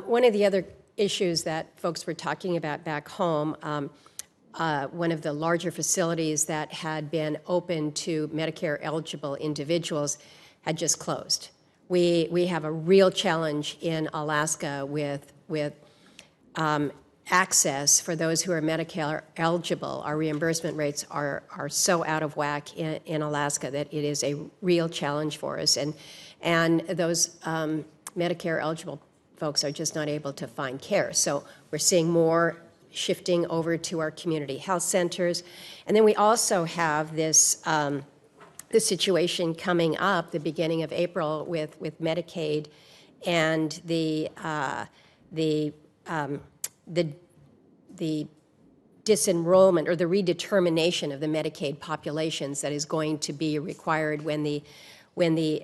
One of the other issues that folks were talking about back home, one of the larger facilities that had been open to Medicare-eligible individuals had just closed. We have a real challenge in Alaska with access for those who are Medicare eligible. Our reimbursement rates are so out of whack in Alaska that it is a real challenge for us. And those Medicare eligible folks are just not able to find care. So we're seeing more shifting over to our community health centers. And then we also have this situation coming up the beginning of April with Medicaid and the disenrollment or the redetermination of the Medicaid populations that is going to be required when the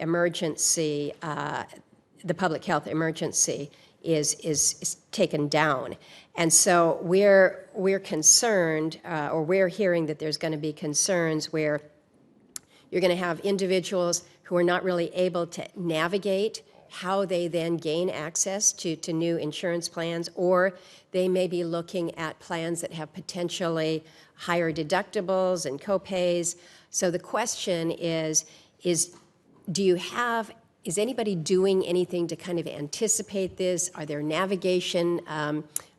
emergency, the public health emergency is taken down. And so we're concerned, or we're hearing that there's going to be concerns where you're going to have individuals who are not really able to navigate how they then gain access to new insurance plans, or they may be looking at plans that have potentially higher deductibles and copays. So the question is anybody doing anything to kind of anticipate this? Are there navigation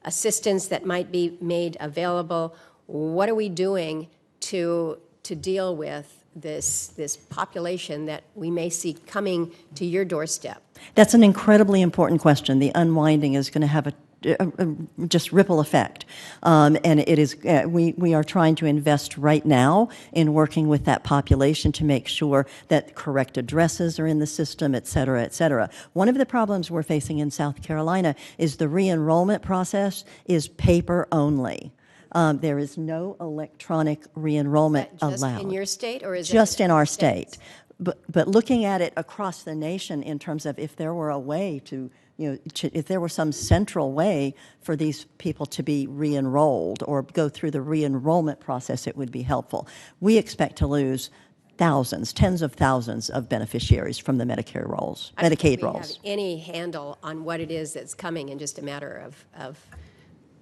assistance that might be made available? What are we doing to deal with this population that we may see coming to your doorstep? That's an incredibly important question. The unwinding is going to have a just ripple effect, and it is. We are trying to invest right now in working with that population to make sure that correct addresses are in the system, et cetera, et cetera. One of the problems we're facing in South Carolina is the re-enrollment process is paper only. There is no electronic re-enrollment allowed. Just in your state, or is it just in our state? But looking at it across the nation in terms of if there were a way to, if there were some central way for these people to be re-enrolled or go through the re-enrollment process, it would be helpful. We expect to lose thousands, tens of thousands of beneficiaries from the Medicare rolls, Medicaid rolls. I don't think we have any handle on what it is that's coming in just a matter of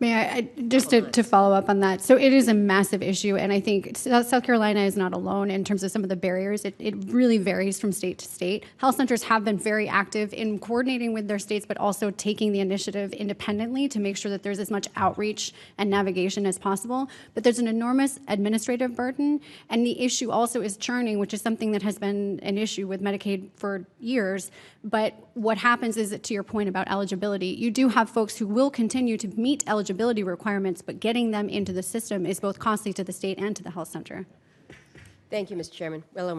May I just to follow up on that? So it is a massive issue, and I think South Carolina is not alone in terms of some of the barriers. It really varies from state to state. Health centers have been very active in coordinating with their states, but also taking the initiative independently to make sure that there's as much outreach and navigation as possible. But there's an enormous administrative burden, and the issue also is churning, which is something that has been an issue with Medicaid for years. But what happens is that, to your point about eligibility, you do have folks who will continue to meet eligibility requirements, but getting them into the system is both costly to the state and to the health center. Thank you, Mr. Chairman.